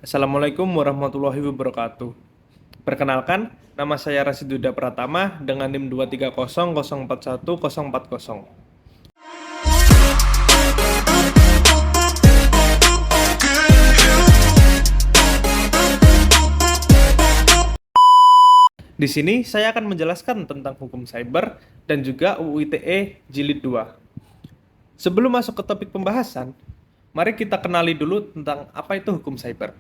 Assalamualaikum warahmatullahi wabarakatuh. Perkenalkan, nama saya Rasiduda Pratama dengan NIM 230041040. Di sini saya akan menjelaskan tentang hukum cyber dan juga UU ITE Jilid 2. Sebelum masuk ke topik pembahasan, mari kita kenali dulu tentang apa itu hukum cyber.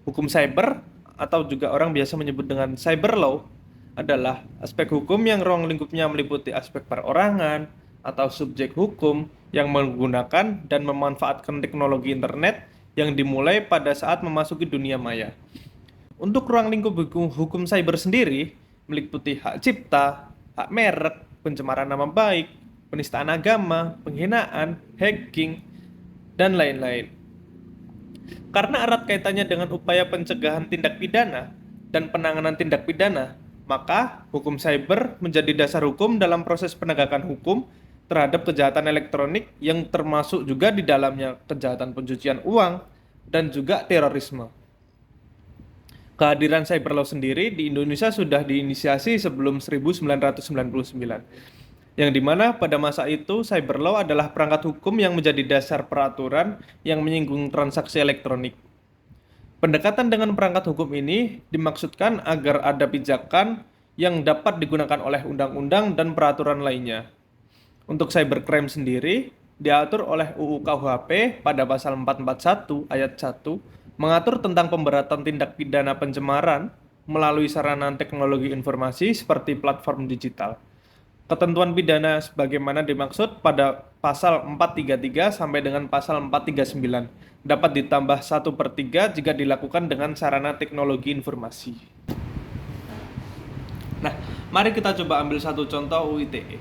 Hukum cyber atau juga orang biasa menyebut dengan cyber law adalah aspek hukum yang ruang lingkupnya meliputi aspek perorangan atau subjek hukum yang menggunakan dan memanfaatkan teknologi internet yang dimulai pada saat memasuki dunia maya. Untuk ruang lingkup hukum cyber sendiri meliputi hak cipta, hak merek, pencemaran nama baik, penistaan agama, penghinaan, hacking, dan lain-lain. Karena erat kaitannya dengan upaya pencegahan tindak pidana dan penanganan tindak pidana, maka hukum cyber menjadi dasar hukum dalam proses penegakan hukum terhadap kejahatan elektronik yang termasuk juga di dalamnya kejahatan pencucian uang dan juga terorisme. Kehadiran cyber law sendiri di Indonesia sudah diinisiasi sebelum 1999, yang dimana pada masa itu cyber law adalah perangkat hukum yang menjadi dasar peraturan yang menyinggung transaksi elektronik. Pendekatan dengan perangkat hukum ini dimaksudkan agar ada pijakan yang dapat digunakan oleh undang-undang dan peraturan lainnya. Untuk cybercrime sendiri diatur oleh UU KUHP pada pasal 441 ayat 1 mengatur tentang pemberatan tindak pidana pencemaran melalui sarana teknologi informasi seperti platform digital. Ketentuan pidana sebagaimana dimaksud pada pasal 433 sampai dengan pasal 439 dapat ditambah 1/3 jika dilakukan dengan sarana teknologi informasi. Nah, mari kita coba ambil satu contoh UU ITE.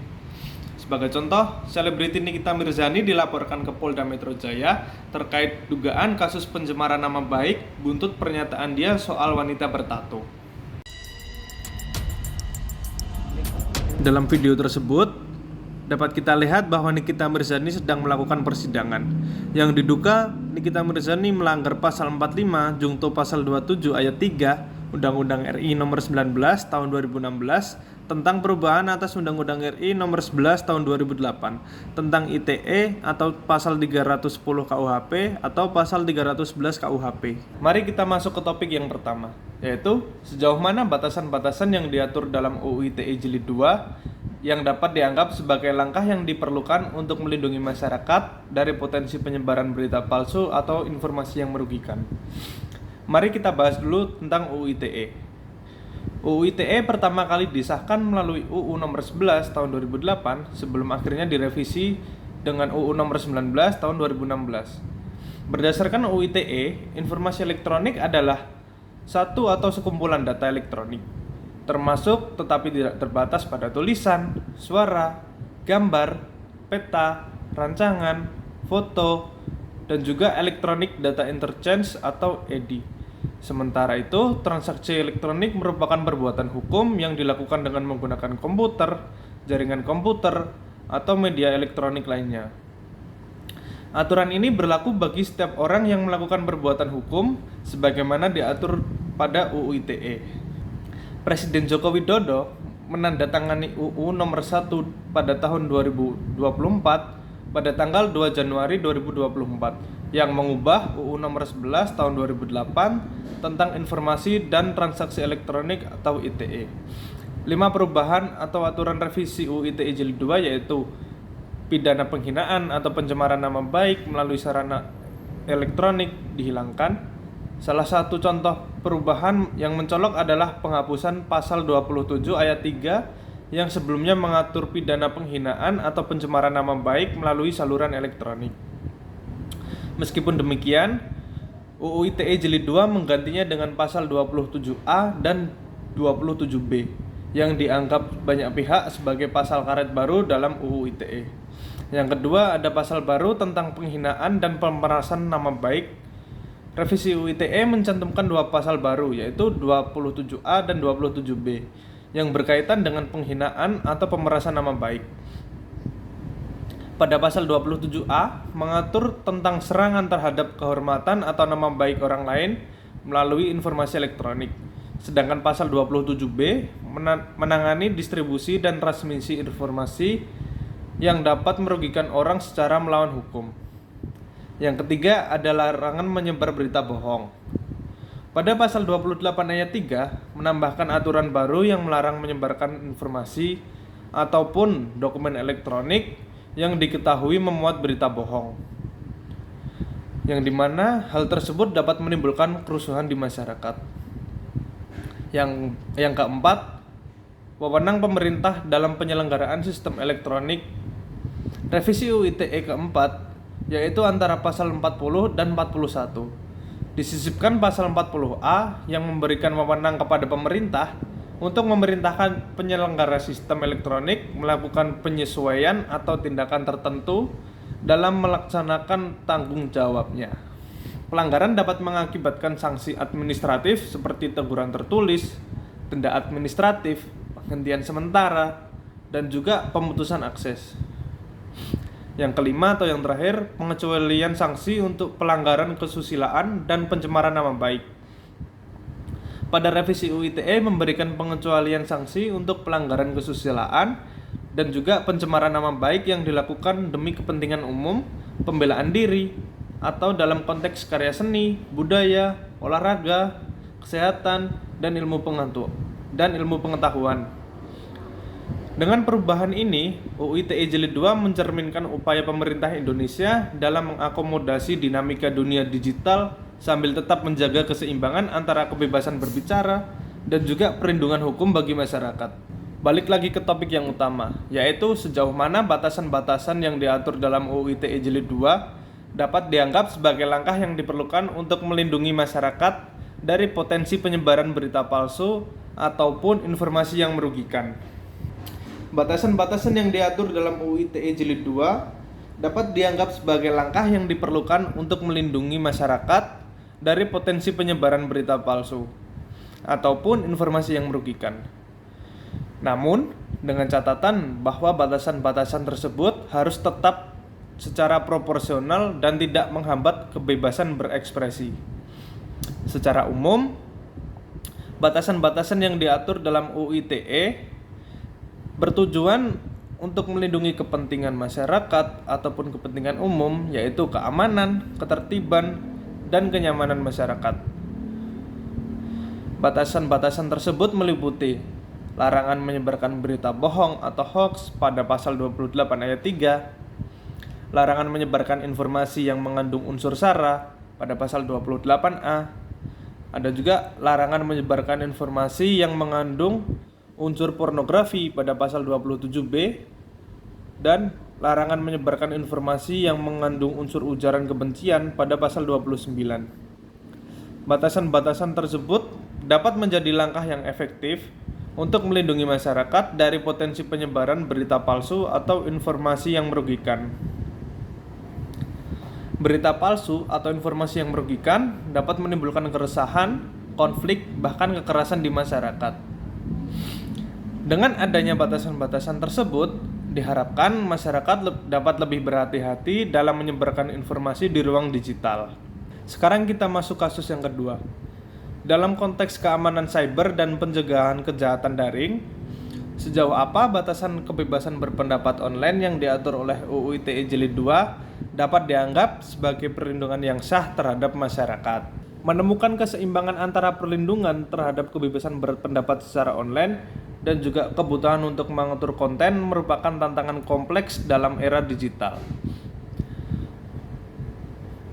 Sebagai contoh, selebriti Nikita Mirzani dilaporkan ke Polda Metro Jaya terkait dugaan kasus pencemaran nama baik buntut pernyataan dia soal wanita bertato. Dalam video tersebut, dapat kita lihat bahwa Nikita Mirzani sedang melakukan persidangan. Yang diduga, Nikita Mirzani melanggar pasal 45 Jungto pasal 27 ayat 3 Undang-Undang RI nomor 19 tahun 2016 tentang perubahan atas Undang-Undang RI nomor 11 tahun 2008 tentang ITE atau pasal 310 KUHP atau pasal 311 KUHP. Mari kita masuk ke topik yang pertama, yaitu sejauh mana batasan-batasan yang diatur dalam UU ITE Jilid 2 yang dapat dianggap sebagai langkah yang diperlukan untuk melindungi masyarakat dari potensi penyebaran berita palsu atau informasi yang merugikan. Mari kita bahas dulu tentang UU ITE. UU ITE pertama kali disahkan melalui UU nomor 11 tahun 2008 sebelum akhirnya direvisi dengan UU nomor 19 tahun 2016. Berdasarkan UU ITE, informasi elektronik adalah satu atau sekumpulan data elektronik, termasuk tetapi tidak terbatas pada tulisan, suara, gambar, peta, rancangan, foto, dan juga Electronic Data Interchange atau EDI. Sementara itu, transaksi elektronik merupakan perbuatan hukum yang dilakukan dengan menggunakan komputer, jaringan komputer, atau media elektronik lainnya. Aturan ini berlaku bagi setiap orang yang melakukan perbuatan hukum sebagaimana diatur pada UU ITE. Presiden Joko Widodo menandatangani UU nomor 1 pada tahun 2024 pada tanggal 2 Januari 2024 yang mengubah UU nomor 11 tahun 2008 tentang informasi dan transaksi elektronik atau ITE. 5 perubahan atau aturan revisi UU ITE Jilid 2 yaitu pidana penghinaan atau pencemaran nama baik melalui sarana elektronik dihilangkan. Salah satu contoh perubahan yang mencolok adalah penghapusan pasal 27 ayat 3 yang sebelumnya mengatur pidana penghinaan atau pencemaran nama baik melalui saluran elektronik. Meskipun demikian, UU ITE Jilid 2 menggantinya dengan pasal 27A dan 27B yang dianggap banyak pihak sebagai pasal karet baru dalam UU ITE. Yang kedua, ada pasal baru tentang penghinaan dan pemerasan nama baik. Revisi UU ITE mencantumkan 2 pasal baru yaitu 27A dan 27B yang berkaitan dengan penghinaan atau pemerasan nama baik. Pada pasal 27A mengatur tentang serangan terhadap kehormatan atau nama baik orang lain melalui informasi elektronik. Sedangkan pasal 27B menangani distribusi dan transmisi informasi yang dapat merugikan orang secara melawan hukum. Yang ketiga adalah larangan menyebar berita bohong. Pada pasal 28 ayat 3 menambahkan aturan baru yang melarang menyebarkan informasi ataupun dokumen elektronik yang diketahui memuat berita bohong, yang dimana hal tersebut dapat menimbulkan kerusuhan di masyarakat. Yang keempat, wewenang pemerintah dalam penyelenggaraan sistem elektronik. Revisi UU ITE keempat, yaitu antara pasal 40 dan 41. Disisipkan pasal 40A yang memberikan wewenang kepada pemerintah untuk memerintahkan penyelenggara sistem elektronik melakukan penyesuaian atau tindakan tertentu dalam melaksanakan tanggung jawabnya. Pelanggaran dapat mengakibatkan sanksi administratif seperti teguran tertulis, denda administratif, penghentian sementara, dan juga pemutusan akses. Yang kelima atau yang terakhir, pengecualian sanksi untuk pelanggaran kesusilaan dan pencemaran nama baik. Pada revisi UU ITE memberikan pengecualian sanksi untuk pelanggaran kesusilaan dan juga pencemaran nama baik yang dilakukan demi kepentingan umum, pembelaan diri, atau dalam konteks karya seni, budaya, olahraga, kesehatan, dan ilmu pengetahuan. Dengan perubahan ini, UU ITE Jilid 2 mencerminkan upaya pemerintah Indonesia dalam mengakomodasi dinamika dunia digital sambil tetap menjaga keseimbangan antara kebebasan berbicara dan juga perlindungan hukum bagi masyarakat. Balik lagi ke topik yang utama, yaitu sejauh mana batasan-batasan yang diatur dalam UU ITE Jilid 2 dapat dianggap sebagai langkah yang diperlukan untuk melindungi masyarakat dari potensi penyebaran berita palsu ataupun informasi yang merugikan. Batasan-batasan yang diatur dalam UU ITE Jilid 2 dapat dianggap sebagai langkah yang diperlukan untuk melindungi masyarakat dari potensi penyebaran berita palsu ataupun informasi yang merugikan. Namun, dengan catatan bahwa batasan-batasan tersebut harus tetap secara proporsional dan tidak menghambat kebebasan berekspresi. Secara umum, batasan-batasan yang diatur dalam UU ITE bertujuan untuk melindungi kepentingan masyarakat ataupun kepentingan umum, yaitu keamanan, ketertiban, dan kenyamanan masyarakat. Batasan-batasan tersebut meliputi larangan menyebarkan berita bohong atau hoax pada pasal 28 ayat 3, larangan menyebarkan informasi yang mengandung unsur sara pada pasal 28A. Ada juga larangan menyebarkan informasi yang mengandung unsur pornografi pada pasal 27B dan larangan menyebarkan informasi yang mengandung unsur ujaran kebencian pada pasal 29. Batasan-batasan tersebut dapat menjadi langkah yang efektif untuk melindungi masyarakat dari potensi penyebaran berita palsu atau informasi yang merugikan. Berita palsu atau informasi yang merugikan dapat menimbulkan keresahan, konflik, bahkan kekerasan di masyarakat. Dengan adanya batasan-batasan tersebut, diharapkan masyarakat dapat lebih berhati-hati dalam menyebarkan informasi di ruang digital. Sekarang kita masuk kasus yang kedua. Dalam konteks keamanan cyber dan pencegahan kejahatan daring, sejauh apa batasan kebebasan berpendapat online yang diatur oleh UU ITE Jilid 2 dapat dianggap sebagai perlindungan yang sah terhadap masyarakat? Menemukan keseimbangan antara perlindungan terhadap kebebasan berpendapat secara online dan juga kebutuhan untuk mengatur konten merupakan tantangan kompleks dalam era digital.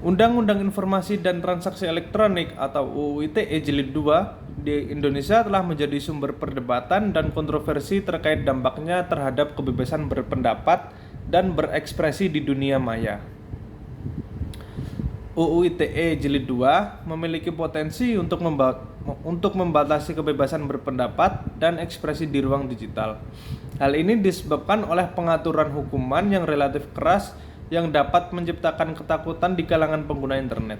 Undang-Undang Informasi dan Transaksi Elektronik atau UU ITE Jilid 2 di Indonesia telah menjadi sumber perdebatan dan kontroversi terkait dampaknya terhadap kebebasan berpendapat dan berekspresi di dunia maya. UU ITE Jilid 2 memiliki potensi untuk membatasi kebebasan berpendapat dan ekspresi di ruang digital. Hal ini disebabkan oleh pengaturan hukuman yang relatif keras yang dapat menciptakan ketakutan di kalangan pengguna internet.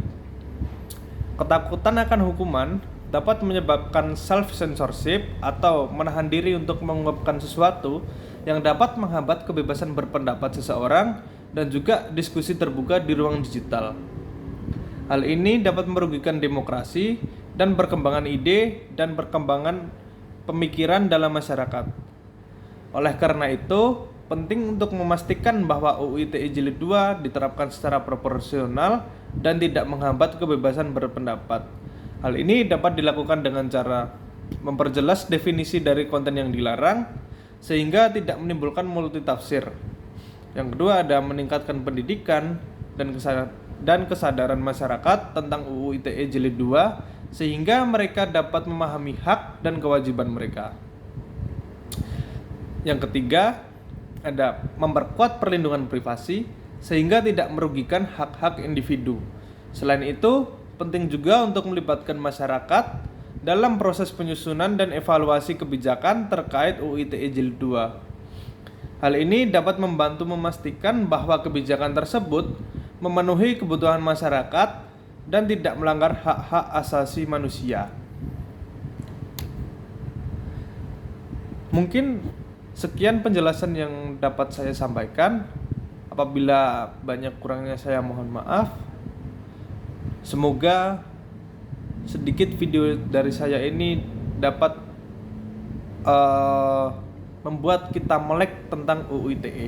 Ketakutan akan hukuman dapat menyebabkan self-censorship atau menahan diri untuk mengungkapkan sesuatu yang dapat menghambat kebebasan berpendapat seseorang dan juga diskusi terbuka di ruang digital. Hal ini dapat merugikan demokrasi dan perkembangan ide dan perkembangan pemikiran dalam masyarakat. Oleh karena itu, penting untuk memastikan bahwa UU ITE Jilid 2 diterapkan secara proporsional dan tidak menghambat kebebasan berpendapat. Hal ini dapat dilakukan dengan cara memperjelas definisi dari konten yang dilarang sehingga tidak menimbulkan multitafsir. Yang kedua ada meningkatkan pendidikan dan kesadaran masyarakat tentang UU ITE Jilid 2 sehingga mereka dapat memahami hak dan kewajiban mereka. Yang ketiga ada memperkuat perlindungan privasi sehingga tidak merugikan hak-hak individu. Selain itu, penting juga untuk melibatkan masyarakat dalam proses penyusunan dan evaluasi kebijakan terkait UU ITE Jilid 2. Hal ini dapat membantu memastikan bahwa kebijakan tersebut memenuhi kebutuhan masyarakat dan tidak melanggar hak-hak asasi manusia. Mungkin sekian penjelasan yang dapat saya sampaikan. Apabila banyak kurangnya saya mohon maaf. Semoga sedikit video dari saya ini dapat membuat kita melek tentang UU ITE.